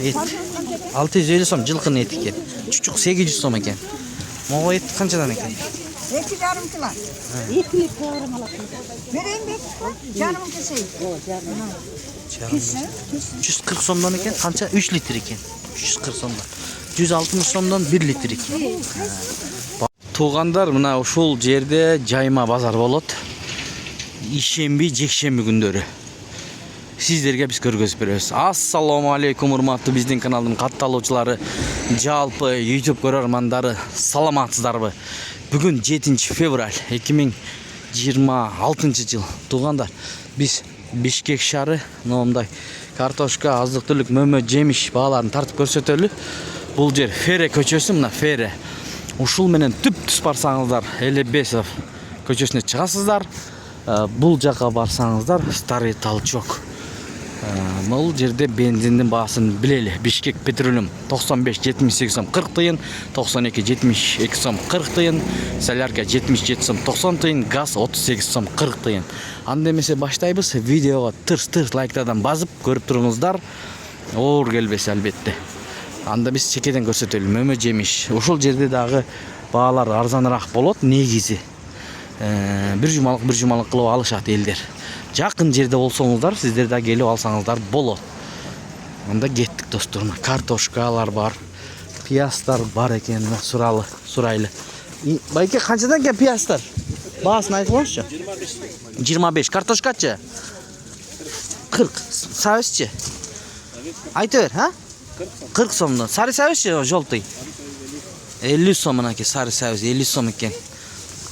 Et. 650 so'm жылқының еті екен. Чучук 800 so'm екен. Моға ет қаншадан екен? 2,5 kilo. 2 kilo alaklı. Vereyim mi? Canım keseyim. 140 so'mdan ekan. Qancha? 3 litr ekan. 340 so'mdan. 160 so'mdan 1 litr ekan. Туғандар, мына ушул жерде жайма базар болот. Ишемби, жекшемби күндөрү. Сиздерге биз көргөзүп беребиз. Ассаламу алейкум, урматтуу биздин каналдын катталуучулары, жалпы YouTube көрөрмандары, саламатсыздарбы? Бүгүн 7 февраль 2026 жыл. Туғандар, биз Бишкек шаары, мындай картошка, аздык-түлүк, мөмө, жемиш бааларын тартып көрсөтөлү. Бул жер Фере көчөсү, мына Фере. Ушул менен түп-түз барсаңыздар, Элебесов көчөсүнө чыгасыздар. Бул жака барсаңыздар, Старый Толчок. Бул жерде бензиндин баасын билели. Бишкек Петролиум 95-78 сом 40 тыйын, 92-72 сом 40 тыйын, солярка 77 сом 90 тыйын, газ 38 сом 40 тыйын. Анда эмесе баштайбыз. Видеого тырс-тырс лайктардан базып көрүп туруңуздар. Оор келбесе албетте. Анда биз чекеден көрсөтөлү, мөмө жемиш. Ушул жерде дагы баалар арзаныраак болот, негизи. Бир жумалык кылып алышат элдер. Жакын жерде болсоңуздар, сиздер да келип алсаңыздар болот. Анда кеттик достор. Картошкалар бар, пиястар бар экен, сурайлы. Байке канчадан экен пиястар? Баасын айтып коюңузчу. 25. Картошкачы? 40. Сависчи? Айта бер, ha? 40 сомдон. Сары сависчи, желтый? 50 сом мынакей, сары савис 50 сом экен.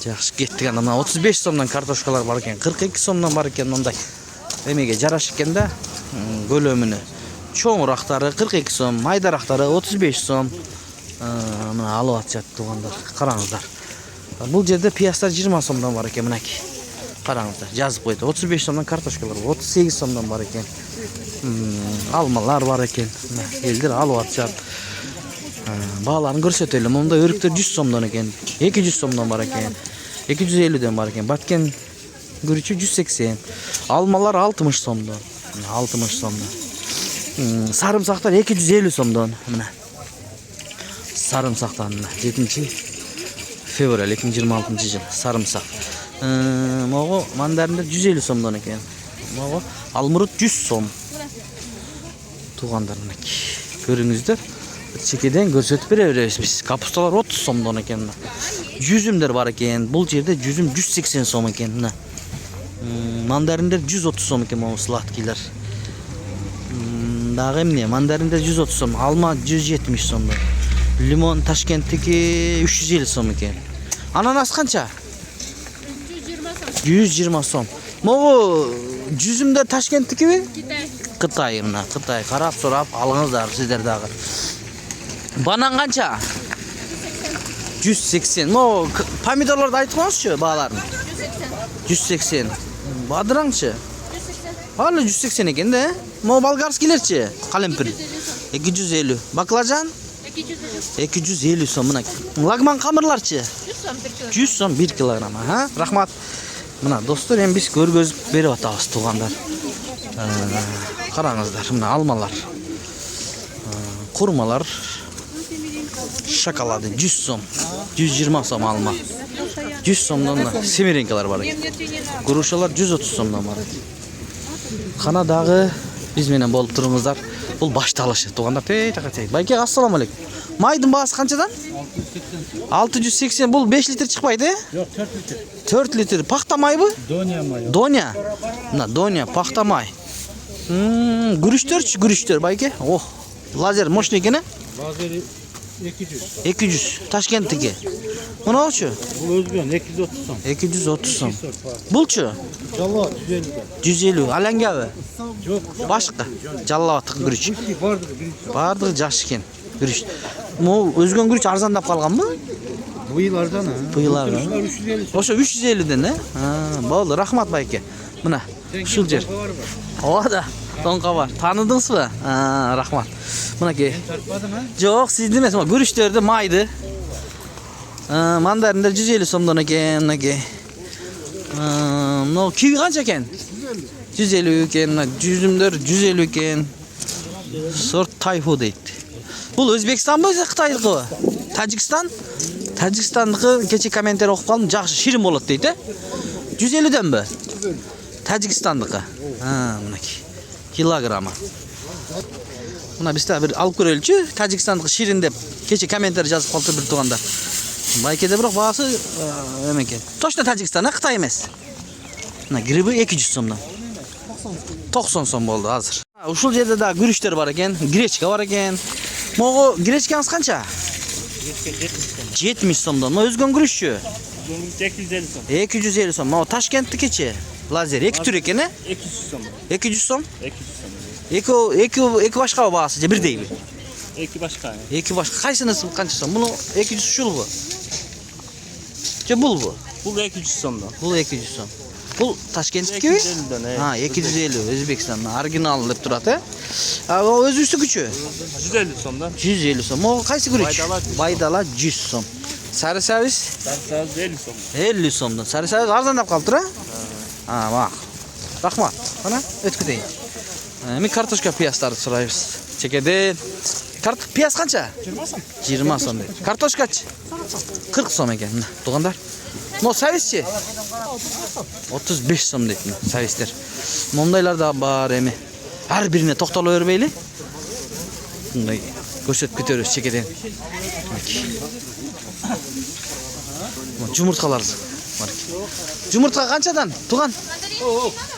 Жакшы кеттик. Анда 35 сомдон картошкалар бар экен, 42 сомдон бар экен мындай. Эмеге жараш экен да, көлөмүнө. Чоңурактары 42 сом, майдарактары 35 сом. Мына алып атышат тугандар, караңыздар. Бул жерде пиястар 20 сомдон бар экен мынакей. Караңыздар, жазып койду. 35 сомдон картошкалар, 38 сомдон бар экен. Алмалар бар экен. Элдер алып атышат. Бааларын көрсөтөлү. Мында өрүктөр 100 сомдон экен, 200 сомдон бар экен, 250ден бар экен. Баткен күрүчү 180. Алмалар 60 сомдон. 60 сомдон. Сарымсактар 250 сомдон. Мына. Сарымсактан 7 февраль 2026 жыл. Сарымсак. Могу мандариндер 150 сомдон экен. Могу алмурут 100 сом. Тугандар мынакей. Көрүңүздөр. Чекеден көрсөтүп беребиз биз. Капусталар 30 сомдон экен. Жүзүмдөр бар экен. Бул жерде жүзүм 180 сом экен. Мына. Мандариндер 130 сом экен, могу сладкийлер. Дагы эмне? Мандариндер 130 сом, алма 170 сомдон. Лимон Ташкенттики 350 сом экен. Ананас канча? 120 сом. Могу жүзүмдөр Ташкенттикиби? Кытай, мына Кытай. Карап сурап алыңыздар сиздер дагы. Банан канча? 180. Могу помидорлорду айтып коюңузчу бааларын. 180. Бадыраңчы? 180. Алы 180 экен да. Могу болгарскийлерчи? Калемпир 250. Баклажан 250 сом. Мына лагман камырларчы? 100 сом 1 килограмм. Рахмат. Мына достор, эми биз көргөзүп берип атабыз тугандар. Караңыздар, мына алмалар. Курмалар. Шоколады 100 сом. 120 сом алма. 100 сомдон семеренкалар бар экен. Грушалар 130 сомдон бар экен. Кана дагы биз менен болуп туруңуздар. Бул башталышы тугандар. Байке, ассаламу алейкум. Майдын баасы канчадан? 680. Бул 5 литр чыкпайт, Жок, 4 литр. 4 литр. Пахта майбы? Доня май. Доня. Мына Доня, пахта май. Күрүчтөр байке. Ох, лазер мощный экен, Лазери 200. 200. Ташкенттики. Мынаучу? Бул өзгөн 230 сом. 230 сом. Булчу? Жалла 150. Алаңгабы? Жок. Башка. Жаллабаттык күрүч. Бардыгы жаш экен. Күрүч. Могу өзгөн күрүч арзандап калганбы? Быйыл арзан. Быйыл арзан. 350. Ошо 350ден, болду. Рахмат байке. Мына, ушул жер. Ооба да. Тоңка бар. Таныдыңызбы? Рахмат. Мынакей. Жок, сиздин эмес, күрүчтөрдү, майды. Мандариндер 150 сомдон экен, мынакей. Киви канча экен? 150 экен, жүзүмдөр 150 экен. Sort Tayfu deydi. Бұл Өзбекстан ба, Қытайдікі ба? Тәжікстан? Тәжікстандікі кеше комментарий оқып қалдым, жақсы ширин болады дейді. 150-ден бі? Тәжікстандікі. Мінекей. Килограммы. Мына бізде бір алып көрелікші, Тәжікстандікі ширин деп кеше комментарий жазып қалды бір туғандар. Байкеде бірақ бағасы екен. Точно Тәжікстан, Қытай емес. Мына грибі 200 сомдан. 90 сом болды азыр. Ушул жерде да күрүштер бар екен, гречка бар екен. Моғы гречкаңыз қанша? 70 сомдан. Ма өзгөн күрүшчү? 250 сом. 250 сом. Ма Ташкентті кече. Лазер 2 түр екен, 200 сом. 200 сом? 200 сом. Екі башқа бағасы же бірдей бі? Екі башқа. Екі башқа. Қайсынысы қанша сом? Бұны 200 шул бі? Же бұл бі? Бұл 200 сомдан. Бұл 200 сом. Бұл Ташкенттікі бі? 250'den. 250 Өзбекстан оригинал деп тұрады. Өзүсі күчі? 150 сомдан. 150 сом. О, қайсы күріш? Байдала 100 сом. Сары сәвіз? Сарсаз 50 сом. 50 сомдан. Сары сәвіз арзандап қалды тұра? Мақ. Рахмат. Қана, өткідейін. Мен картошка пиястарды сұрайбыз. Чекеден. Пияс қанша? 20 сом. 20 сом дейді. Картошкачы? 40 сом екен. Туғандар. Но сәвізші? 35 сом дейді сәвіздер. Мұндайлар да бар еме. Әр біріне тоқталу өрбейлі. Мұндай көрсет көтеріс чекеден. Жұмыртқалар бар. Жұмыртқа қаншадан? Туған?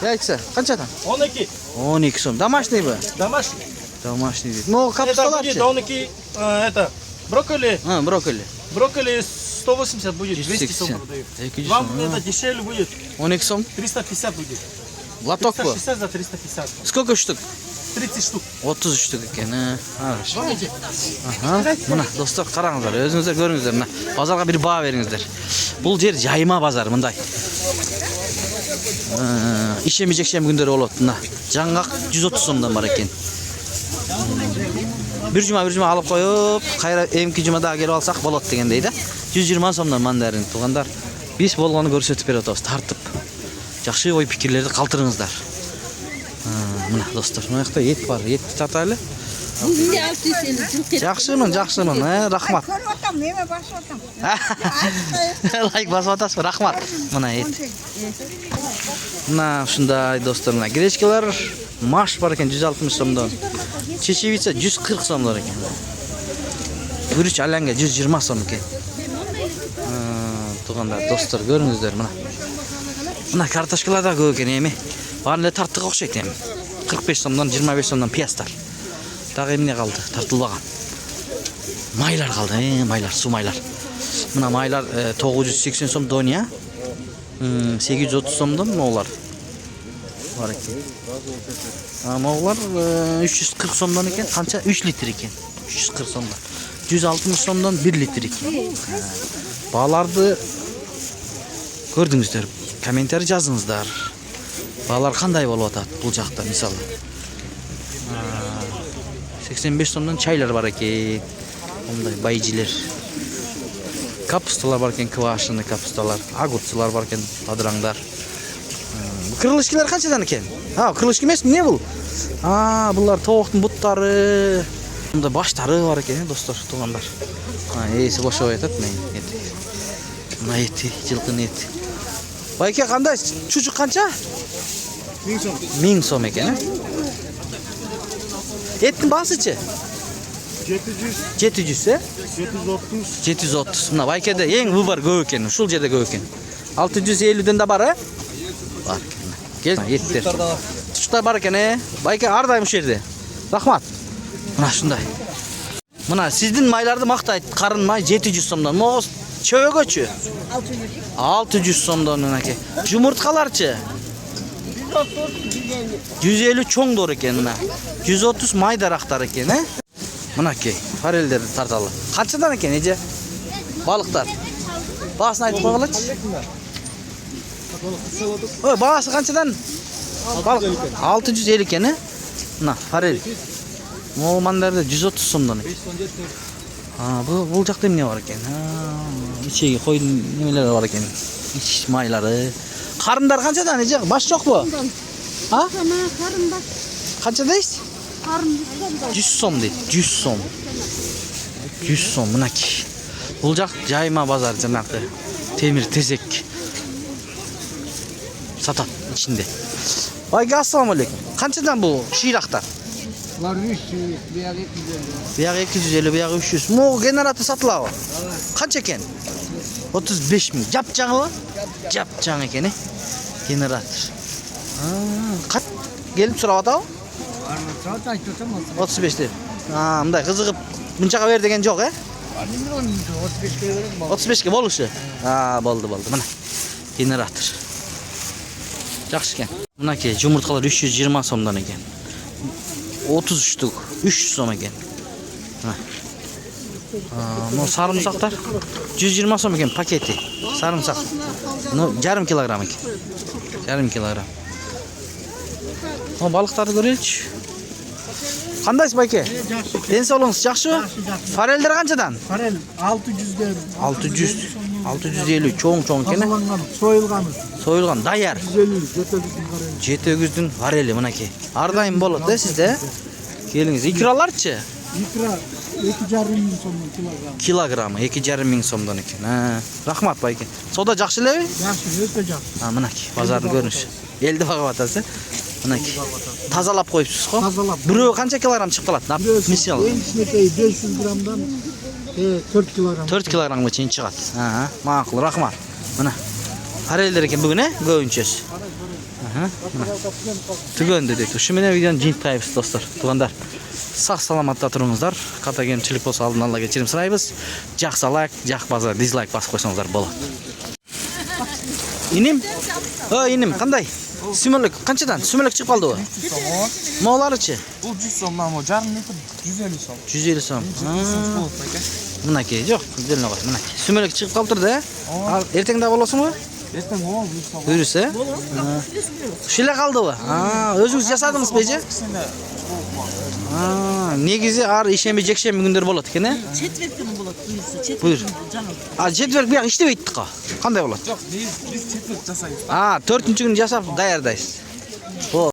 Яйца қаншадан? 12. 12 сом. Домашний бі? Домашний. Домашний дейді. Но капусталар ше? 12, это, брокколи. Брокколи. Брокколи 180 будет, 200 сом продают. 200 Вам сом. это дешевле будет, 12 сом. 350 будет. Лоток бі? 360 за 350. Сколько штук? 30 штук. 30 штук екен. Мына достар қараңыздар, өзіңіздер көріңіздер. Мына базарға бір баға беріңіздер. Бұл жер жайма базар мындай. Ишемі жексенбі күндері болады. Мына жаңғақ 130 сомдан бар екен. Bir жұма алып қойып, қайра емкі жұмада келіп алсақ болады деген дейді. 120 сомдан мандарин туғандар. Біз болғаны көрсетіп беріп отырмыз, тартып. Жақсы ой пікірлерді қалтырыңыздар. Мына достар, мына жақта ет бар, етті тартайлы. Жақсымын, рахмат. Көріп отам, неме басып отам. Лайк басып атасыз, рахмат. Мына ет. Мына шындай достар, мына гречкалар, маш бар екен 160 сомдан. Чечевица 140 сомдар екен. Күріш алянга 120 сом екен. Туғандар достар, көріңіздер мына. Мына картошкалар да көп екен еме. Барын тарттық оқшайды еме. 45 сомдан 25 сомдан пиястар. Тағы еміне қалды, тартылбаған. Майлар қалды, майлар, су майлар. Мына майлар 980 сом дония. 830 сомдан моғлар. Бар екен. Моғлар 340 сомдан екен, қанша? 3 литр екен. 340 сомдан. 160 сомдан 1 литр екен. Бағаларды көрдіңіздер. Комментарий жазыңыздар. Бағалар қандай болып атады бұл жақта, мысалы. 85 сомдан чайлар бар екен. Ондай байжилер. Капусталар бар екен, квашеный капусталар. Огурцылар бар екен, падыраңдар. Крылышкилер қаншадан екен? Крылышки емес, не бұл? Бұлар тоқтың бұттары. Бұнда баштары бар екен, достар, туғандар. Есі боша оятады, мен еті. Мына еті, жылқын еті. Байке қандай? Чучук қанша? 1000 сом. 1000 сом екен, Еттің басы че? 700. 700, 730. 730. Мына байкеде ең бұл бар көп екен, шул жерде көп екен. 650-ден де бар, Бар. Кел, еттер. Тұшта бар екен, Байке ардайым жерде. Рахмат. Мына шындай. Мына сіздің майларды мақтайды, қарын май 700 сомдан. Моғыз чөге чө? 600 сомдан өңеке. Жұмыртқалар че? 150 чоң дор екен, мына. 130 майдарақтар екен, Мына кей, форельдерді тарталы. Қаншадан екен, еже? Балықтар. Бағасын айтып қойғалачы? Ой, бағасы қаншадан? 650 екен, Мына, форель. Моғылмандарды 130 сомдан екен. Бұл жақта не бар екен? Ичеге қойдың немелері бар екен. Ич майлары. Қарындар қаншадан, еже? Баш жоқ бұ? Қарым бар. Қанша дейсіз? 100 so'm deydi. 100 so'm. 100 so'm minaki. Бұл жақ жайма базар жаңағы темір тезек сатат içinde. Ayga assalamualeykum. Qanchadan bu şiyraqlar? Var 300, bir yer 250. Bu yoq 250, bu yoq 300. Bu generator satılağı. Qancha ekan? 35 ming. Jap-jangi? Jap-jang ekan, generator. Qat kelib so'rayapti? Saat aytıyorsam 35 deb. Bunday qiziqib bunchaqa ber degan yo'q, 35 kilo verin bana. 35 ga bo'lishi. Bo'ldi. Mana generator. Yaxshi ekan. Bunaki yumurtqalar 320 so'mdan ekan. 30 shtuk 300 so'm ekan. Bu sarımsaqlar 120 so'm ekan paketi. Sarımsaq. Yarım kilogram ekan. Yarım kilogram. Balıqlarni ko'raylik. Qandaysiz aka? En sog'lig'ingiz yaxshimi? Farellar qanchadan? Farel 600 derim. 600. 650 cho'ng ekan. Soyulganı. So'yilgan dayar. 150, götürdüm farel. 700'dün fareli minaki. Ardayım bo'ladi sizda. Kelingiz. Ikralarchi? İkra 2,5 bin so'mdan kilogram. Kilogramı 2,5 ming so'mdan ekan. Rahmat aka. Savdo yaxshilab? Yaxshi, o'ta yaxshi. Minaki bozorni ko'rinishi. Eldi bag'avatasi. Minaki. Tozalab qo'yibsiz-ku? Tozalab. Biri qancha kilogram chiqib qoladi? Misal. En içindeki 500 gramdan 4 kilogram. 4 kilogramgacha chiqadi. Ma'qul, rahmat. Mana. Farellar ekan bugun, go'yinchasi. Tugandi deydi. Shu bilan videoni jinitaymiz do'stlar. Tuganlar. Sog' salomatda turingizlar. Qata kamchilik bo'lsa oldin Allohga kechirim so'raymiz. Yaxshi like, yaxshi ba'zi dislike bosib qo'ysangizlar bo'ladi. Inim? Inim, qanday? Sümürlük qanchadan? Sümürlük chiqib qoldi u. 100 so'm. Mo'larichi? Bu 100 so'mdan bu yarım metr 150 so'm. 150 so'm. Bunaki yo'q, dilni qo'y. Bunaki. Sümürlük chiqib qoldirdi. Ertaga davolasizmi? Ertaga bo'ladi 100 so'm. Buyursa? Shila qoldi u. O'zingiz jasadingiz beji? Negizi ar ishenbe jekshenbe kunlar bo'ladi ekan, a? Chetverk kuni bo'ladi, buyursa. Chetverk Buyur. canım. Chetverk bu yoq ishlayapti-ku. Qanday bo'ladi? Yo'q, biz chetverk jasaymiz. 4-chi kuni jasab tayyorlaysiz.